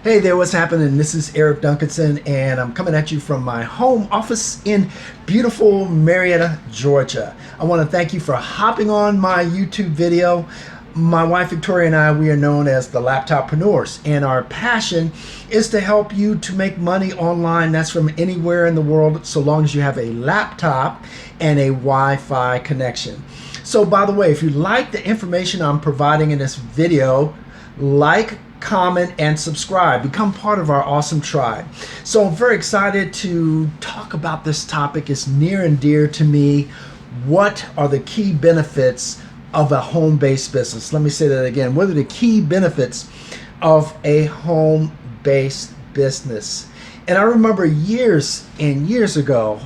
Hey there, what's happening? This is Eric Duncanson, and I'm coming at you from my home office in beautiful Marietta, Georgia. I want to thank you for hopping on my YouTube video. My wife Victoria and I, we are known as the LAPTOP-PRENEURS, and our passion is to help you to make money online. That's from anywhere in the world, so long as you have a laptop and a Wi-Fi connection. So by the way, if you like the information I'm providing in this video, like, comment, and subscribe. Become part of our awesome tribe. So I'm very excited to talk about this topic. It's near and dear to me. What are the key benefits of a home-based business? Let me say that again. What are the key benefits of a home-based business? And I remember years and years ago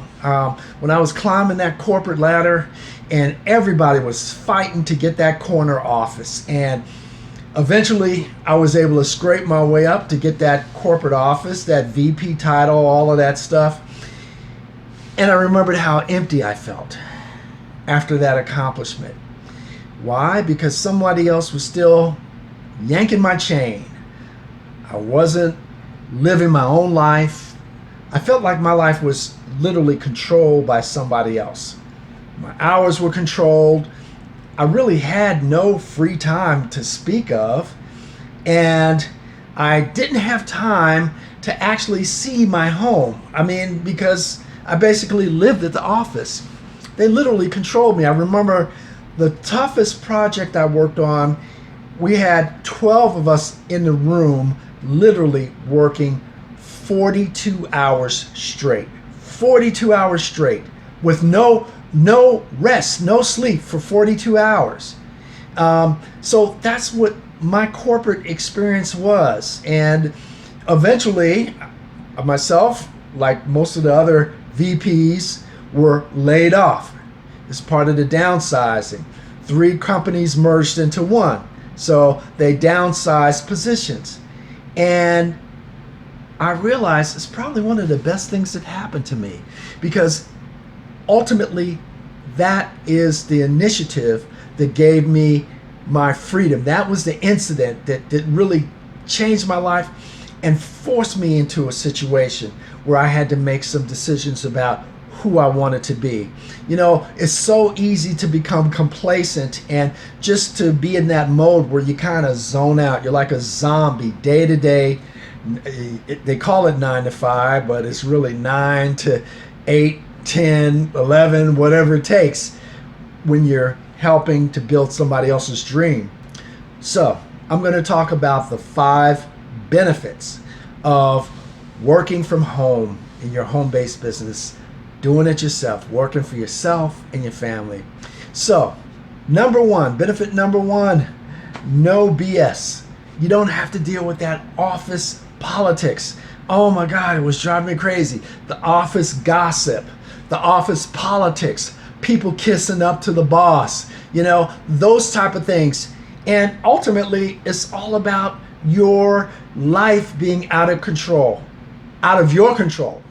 when I was climbing that corporate ladder and everybody was fighting to get that corner office. And eventually, I was able to scrape my way up to get that corporate office, that VP title, all of that stuff. And I remembered how empty I felt after that accomplishment. Why? Because somebody else was still yanking my chain. I wasn't living my own life. I felt like my life was literally controlled by somebody else. My hours were controlled. I really had no free time to speak of, and I didn't have time to actually see my home. I mean, because I basically lived at the office. They literally controlled me. I remember the toughest project I worked on, we had 12 of us in the room literally working 42 hours straight. 42 hours straight with no rest, no sleep for 42 hours. So that's what my corporate experience was. And eventually, myself, like most of the other VPs, were laid off as part of the downsizing. 3 companies merged into one. So they downsized positions. And I realized it's probably one of the best things that happened to me, because ultimately, that is the initiative that gave me my freedom. That was the incident that really changed my life and forced me into a situation where I had to make some decisions about who I wanted to be. You know, it's so easy to become complacent and just to be in that mode where you kind of zone out. You're like a zombie day to day. They call it 9 to 5, but it's really 9 to 8, 10, 11, whatever it takes when you're helping to build somebody else's dream. So I'm going to talk about the 5 benefits of working from home in your home-based business, doing it yourself, working for yourself and your family. So benefit number one, no BS. You don't have to deal with that office politics. Oh my God, it was driving me crazy. The office gossip, the office politics, people kissing up to the boss, you know, those type of things. And ultimately, it's all about your life being out of control, out of your control.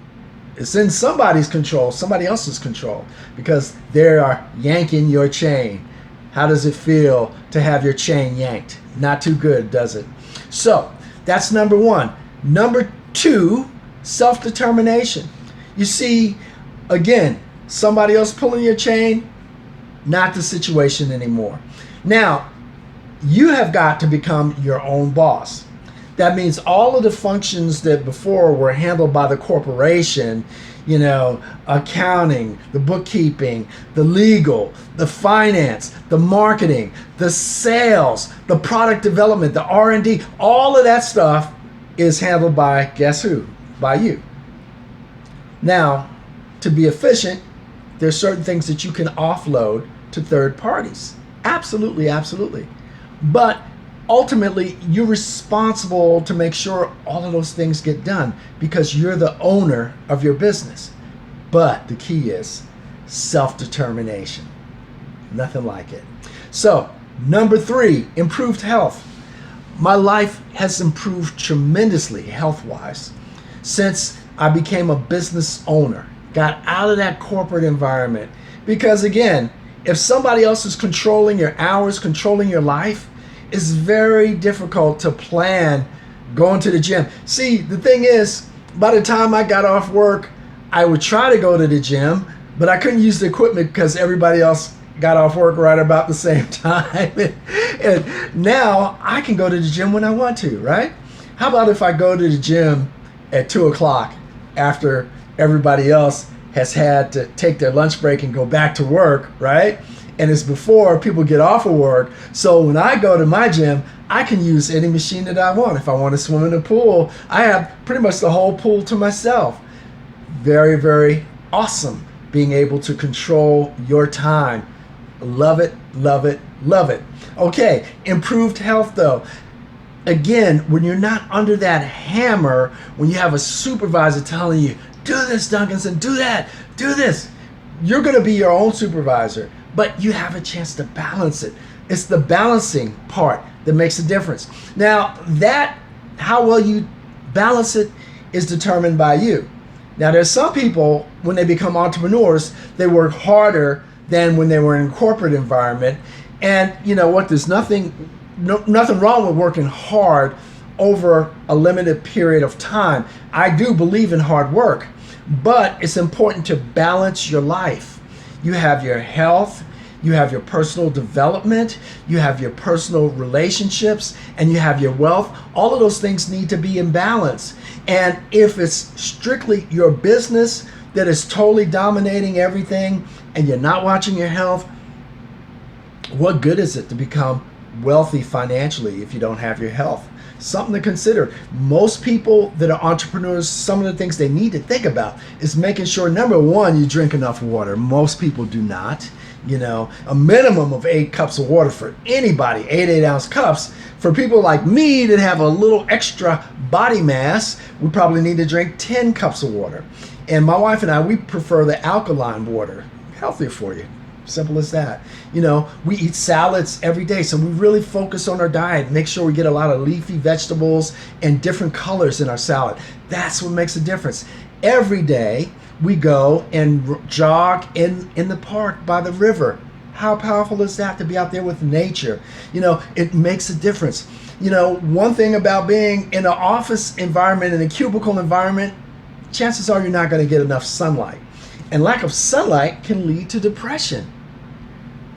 It's in somebody's control, somebody else's control, because they are yanking your chain. How does it feel to have your chain yanked? Not too good, does it? So that's number one. Number two, self-determination. You see, again, somebody else pulling your chain, not the situation anymore. Now, you have got to become your own boss. That means all of the functions that before were handled by the corporation, you know, accounting, the bookkeeping, the legal, the finance, the marketing, the sales, the product development, the R&D, all of that stuff is handled by, guess who? By you. Now, to be efficient, there's certain things that you can offload to third parties. Absolutely, absolutely. But ultimately, you're responsible to make sure all of those things get done because you're the owner of your business. But the key is self-determination. Nothing like it. So, number 3, improved health. My life has improved tremendously health-wise since I became a business owner, got out of that corporate environment. Because again, if somebody else is controlling your hours, controlling your life, it's very difficult to plan going to the gym. See, the thing is, by the time I got off work, I would try to go to the gym, but I couldn't use the equipment because everybody else got off work right about the same time. And now I can go to the gym when I want to, right? How about if I go to the gym at 2 o'clock after everybody else has had to take their lunch break and go back to work, right? And it's before people get off of work. So when I go to my gym, I can use any machine that I want. If I want to swim in the pool, I have pretty much the whole pool to myself. Very, very awesome being able to control your time. Love it, love it, love it. Okay, improved health though. Again, when you're not under that hammer, when you have a supervisor telling you, do this, Duncanson, do that, do this, you're going to be your own supervisor, but you have a chance to balance it. It's the balancing part that makes a difference. Now, how well you balance it is determined by you. Now, there's some people, when they become entrepreneurs, they work harder than when they were in a corporate environment. And you know what? There's nothing wrong with working hard over a limited period of time. I do believe in hard work, but it's important to balance your life. You have your health, you have your personal development, you have your personal relationships, and you have your wealth. All of those things need to be in balance. And if it's strictly your business that is totally dominating everything and you're not watching your health, what good is it to become wealthy financially if you don't have your health? Something to consider. Most people that are entrepreneurs, some of the things they need to think about is making sure, number one, you drink enough water. Most people do not. You know, a minimum of 8 cups of water for anybody, 8 ounce cups. For people like me that have a little extra body mass, we probably need to drink 10 cups of water. And my wife and I, we prefer the alkaline water. Healthier for you. Simple as that. You know, we eat salads every day, so we really focus on our diet. Make sure we get a lot of leafy vegetables and different colors in our salad. That's what makes a difference. Every day we go and jog in the park by the river. How powerful is that to be out there with nature? You know, it makes a difference. You know, one thing about being in an office environment, in a cubicle environment, chances are you're not going to get enough sunlight. And lack of sunlight can lead to depression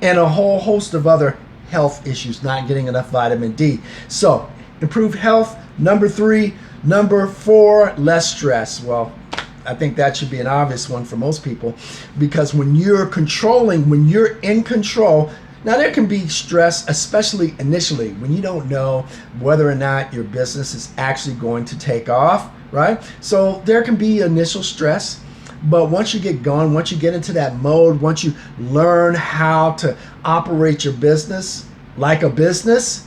and a whole host of other health issues, not getting enough vitamin D. So, improved health, number 3. Number 4, less stress. Well, I think that should be an obvious one for most people, because when you're in control, now there can be stress, especially initially when you don't know whether or not your business is actually going to take off, right? So there can be initial stress. But once you get going, once you get into that mode, once you learn how to operate your business like a business,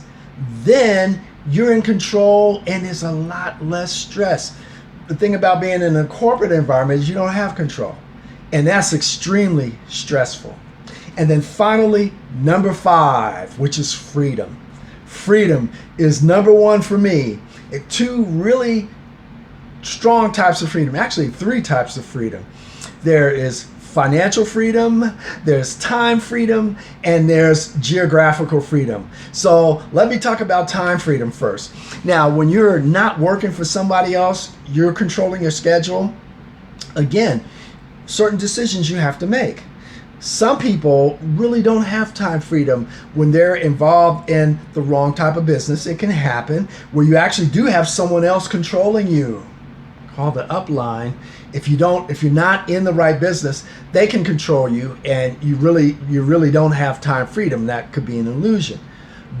then you're in control and there's a lot less stress. The thing about being in a corporate environment is you don't have control. And that's extremely stressful. And then finally, number 5, which is freedom. Freedom is number 1 for me. 2 really strong types of freedom, actually 3 types of freedom. There is financial freedom, there's time freedom, and there's geographical freedom. So let me talk about time freedom first. Now, when you're not working for somebody else, you're controlling your schedule. Again, certain decisions you have to make. Some people really don't have time freedom when they're involved in the wrong type of business. It can happen where you actually do have someone else controlling you. Called the upline. If you're not in the right business, they can control you, and you really don't have time freedom. That could be an illusion.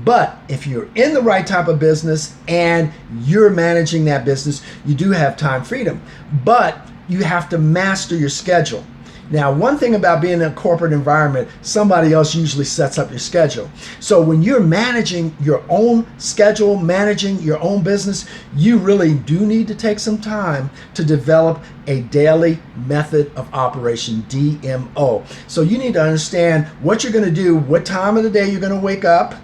But if you're in the right type of business and you're managing that business, you do have time freedom. But you have to master your schedule. Now, one thing about being in a corporate environment, somebody else usually sets up your schedule. So when you're managing your own schedule, managing your own business, you really do need to take some time to develop a daily method of operation, DMO. So you need to understand what you're going to do, what time of the day you're going to wake up,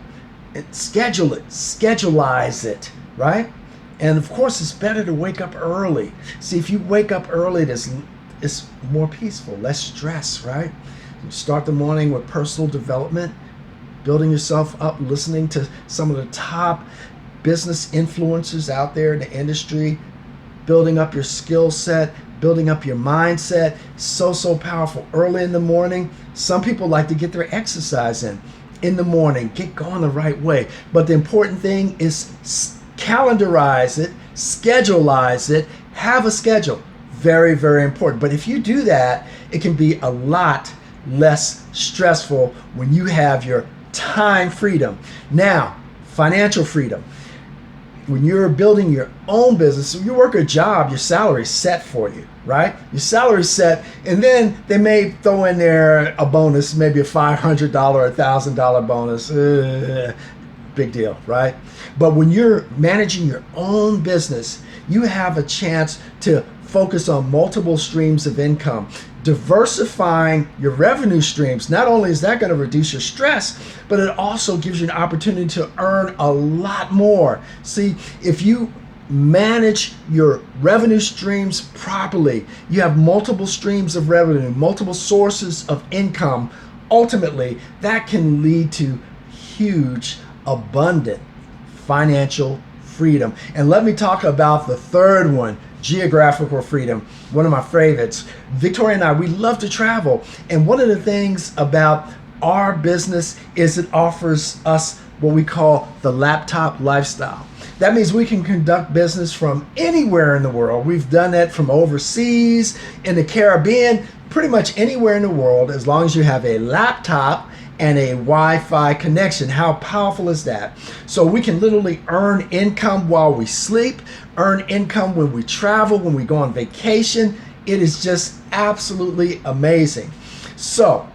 and schedule it, scheduleize it, right? And of course, it's better to wake up early. See, if you wake up early, it's more peaceful, less stress, right? You start the morning with personal development, building yourself up, listening to some of the top business influencers out there in the industry, building up your skill set, building up your mindset. So powerful. Early in the morning, some people like to get their exercise in the morning, get going the right way. But the important thing is calendarize it, scheduleize it, have a schedule. Very, very important. But if you do that, it can be a lot less stressful when you have your time freedom. Now, financial freedom. When you're building your own business, when you work a job, your salary is set for you, right? Your salary is set, and then they may throw in there a bonus, maybe a $500 or $1,000 bonus. Big deal, right? But when you're managing your own business, you have a chance to focus on multiple streams of income. Diversifying your revenue streams, not only is that going to reduce your stress, but it also gives you an opportunity to earn a lot more. See, if you manage your revenue streams properly, you have multiple streams of revenue, multiple sources of income. Ultimately, that can lead to huge, abundant financial freedom. And let me talk about the third one, geographical freedom, one of my favorites. Victoria and I, we love to travel. And one of the things about our business is it offers us what we call the laptop lifestyle. That means we can conduct business from anywhere in the world. We've done that from overseas, in the Caribbean, pretty much anywhere in the world, as long as you have a laptop and a Wi-Fi connection. How powerful is that? So we can literally earn income while we sleep, earn income when we travel, when we go on vacation. It is just absolutely amazing. So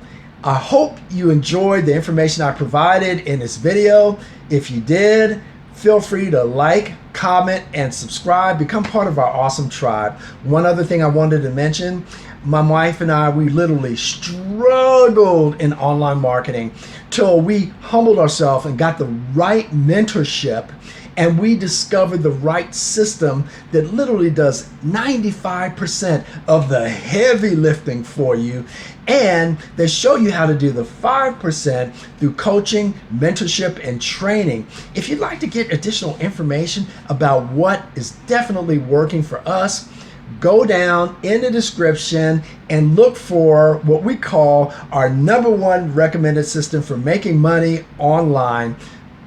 I hope you enjoyed the information I provided in this video. If you did, feel free to like, comment, and subscribe. Become part of our awesome tribe. One other thing I wanted to mention, my wife and I, we literally struggled in online marketing till we humbled ourselves and got the right mentorship, and we discovered the right system that literally does 95% of the heavy lifting for you, and they show you how to do the 5% through coaching, mentorship, and training. If you'd like to get additional information about what is definitely working for us, go down in the description and look for what we call our #1 recommended system for making money online.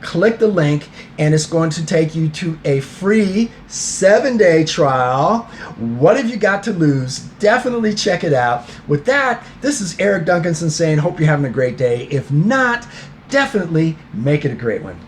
Click the link and it's going to take you to a free 7-day trial. What have you got to lose? Definitely check it out. With that, this is Eric Duncanson saying, hope you're having a great day. If not, definitely make it a great one.